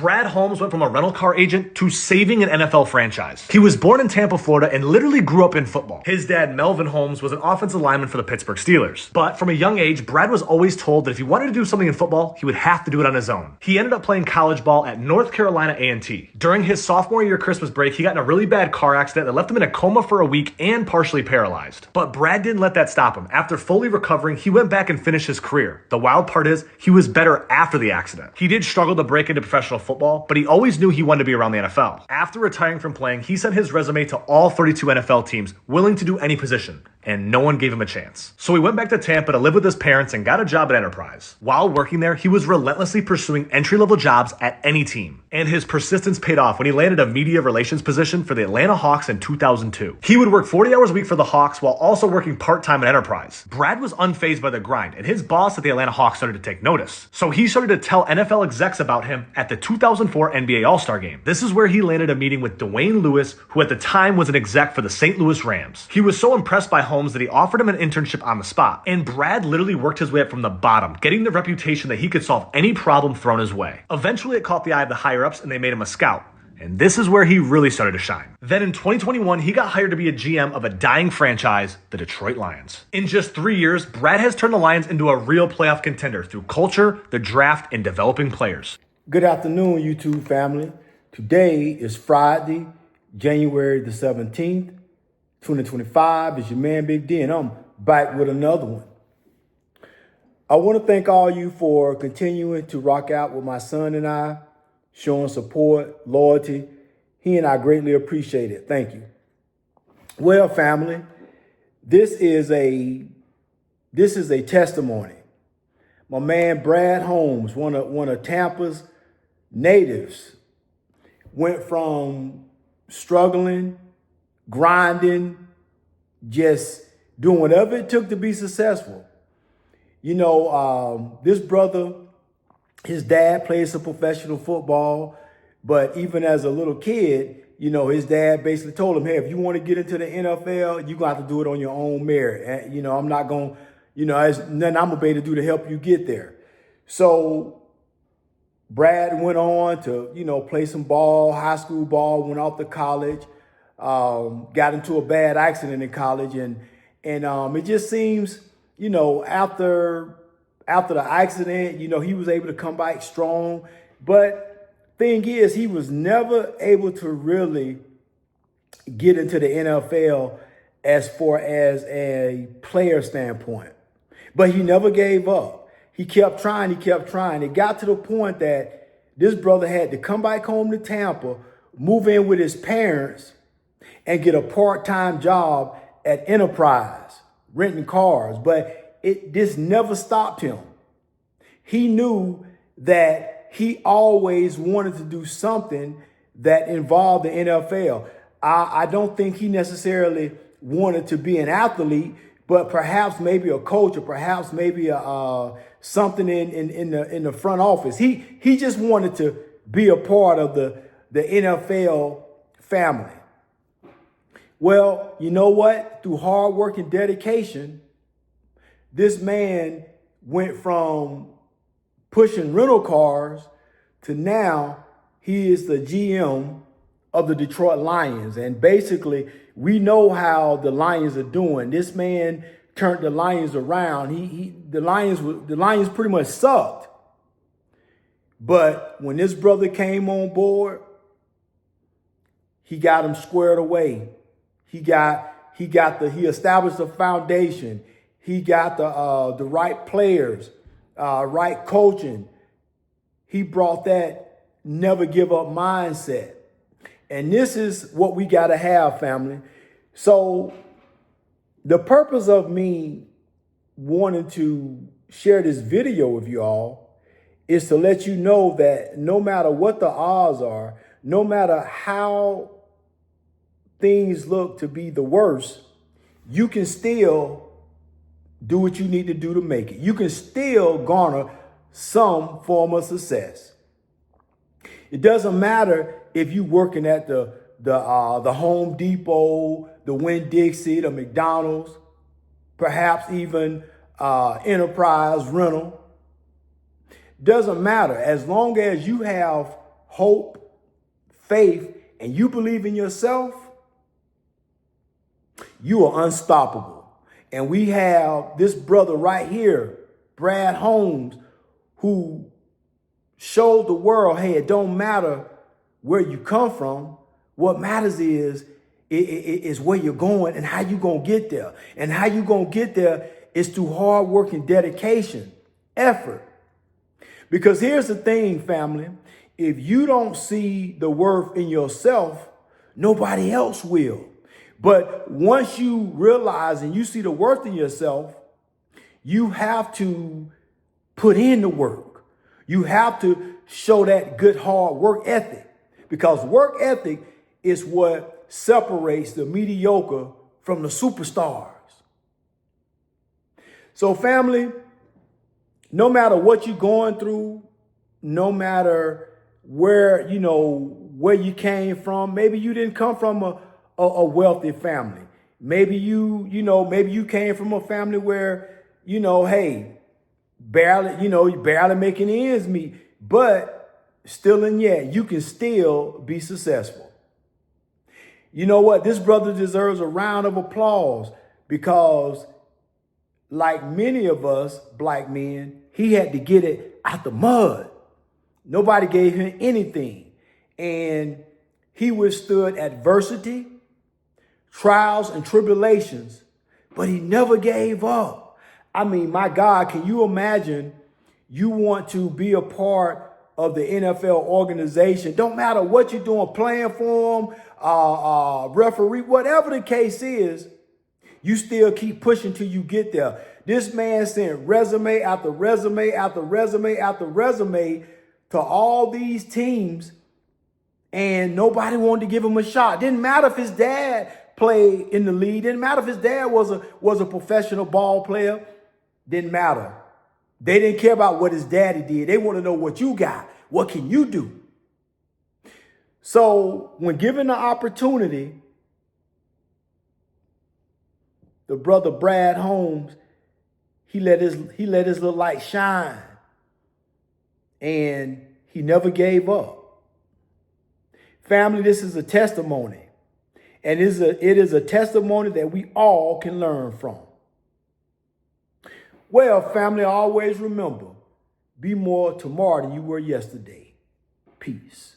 Brad Holmes went from a rental car agent to saving an NFL franchise. He was born in Tampa, Florida, and literally grew up in football. His dad, Melvin Holmes, was an offensive lineman for the Pittsburgh Steelers. But from a young age, Brad was always told that if he wanted to do something in football, he would have to do it on his own. He ended up playing college ball at North Carolina A&T. During his sophomore year Christmas break, he got in a really bad car accident that left him in a coma for a week and partially paralyzed. But Brad didn't let that stop him. After fully recovering, he went back and finished his career. The wild part is, he was better after the accident. He did struggle to break into professional football, but he always knew he wanted to be around the NFL. After retiring from playing, he sent his resume to all 32 NFL teams, willing to do any position, and no one gave him a chance. So he went back to Tampa to live with his parents and got a job at Enterprise. While working there, he was relentlessly pursuing entry-level jobs at any team, and his persistence paid off when he landed a media relations position for the Atlanta Hawks in 2002. He would work 40 hours a week for the Hawks while also working part-time at Enterprise. Brad was unfazed by the grind, and his boss at the Atlanta Hawks started to take notice. So he started to tell NFL execs about him at the 2004 NBA All-Star Game. This is where he landed a meeting with Dwayne Lewis, who at the time was an exec for the St. Louis Rams. He was so impressed by Holmes that he offered him an internship on the spot. And Brad literally worked his way up from the bottom, getting the reputation that he could solve any problem thrown his way. Eventually, it caught the eye of the higher-ups and they made him a scout. And this is where he really started to shine. Then in 2021, he got hired to be a GM of a dying franchise, the Detroit Lions. In just 3 years, Brad has turned the Lions into a real playoff contender through culture, the draft, and developing players. Good afternoon, YouTube family. Today is Friday, January the 17th, 2025. It's your man, Big D, and I'm back with another one. I want to thank all you for continuing to rock out with my son and I, showing support, loyalty. He and I greatly appreciate it. Thank you. Well, family, this is a testimony. My man Brad Holmes, one of Tampa's natives, went from struggling, grinding, just doing whatever it took to be successful. You know, this brother, his dad plays some professional football, but even as a little kid, you know, his dad basically told him, hey, if you want to get into the NFL, you're going to have to do it on your own merit. And, you know, I'm not going to, you know, there's nothing I'm going to be able to do to help you get there. So Brad went on to, you know, play some ball, high school ball, went off to college, got into a bad accident in college. And it just seems, you know, after the accident, you know, he was able to come back strong. But thing is, he was never able to really get into the NFL as far as a player standpoint. But he never gave up. He kept trying. It got to the point that this brother had to come back home to Tampa, move in with his parents, and get a part-time job at Enterprise, renting cars. But this never stopped him. He knew that he always wanted to do something that involved the NFL. I don't think he necessarily wanted to be an athlete, but perhaps maybe a coach, or perhaps maybe something in the front office. He just wanted to be a part of the NFL family. Well, you know what? Through hard work and dedication, this man went from pushing rental cars to now he is the GM of the Detroit Lions. And basically, we know how the Lions are doing. This man turned the Lions around. The Lions pretty much sucked. But when this brother came on board, he got him squared away. He established a foundation. He got the right players, right coaching. He brought that never give up mindset. And this is what we got to have, family. So the purpose of me wanting to share this video with you all is to let you know that no matter what the odds are, no matter how things look to be the worst, you can still do what you need to do to make it. You can still garner some form of success. It doesn't matter if you're working at the Home Depot, the Winn-Dixie, the McDonald's, perhaps even Enterprise Rental. Doesn't matter. As long as you have hope, faith, and you believe in yourself, you are unstoppable. And we have this brother right here, Brad Holmes, who showed the world, hey, it don't matter where you come from. What matters is where you're going and how you're going to get there. And how you're going to get there is through hard work and dedication, effort. Because here's the thing, family. If you don't see the worth in yourself, nobody else will. But once you realize and you see the worth in yourself, you have to put in the work. You have to show that good hard work ethic, because work ethic is what separates the mediocre from the superstars. So family, no matter what you're going through, no matter where you came from, maybe you didn't come from a wealthy family. Maybe maybe you came from a family where, hey, barely making ends meet, but still and yet you can still be successful. You know what? This brother deserves a round of applause because, like many of us black men, he had to get it out the mud. Nobody gave him anything. And he withstood adversity, trials, and tribulations, but he never gave up. I mean, my God, can you imagine you want to be a part of the NFL organization? Don't matter what you're doing, playing for them, referee, whatever the case is, you still keep pushing till you get there. This man sent resume after resume after resume after resume to all these teams, and nobody wanted to give him a shot. Didn't matter if his dad played in the league. Didn't matter if his dad was a professional ball player. Didn't matter. They didn't care about what his daddy did. They want to know what you got. What can you do? So when given the opportunity, the brother Brad Holmes, he let his little light shine, and he never gave up. Family, this is a testimony, and it is a testimony that we all can learn from. Well, family, always remember, be more tomorrow than you were yesterday. Peace.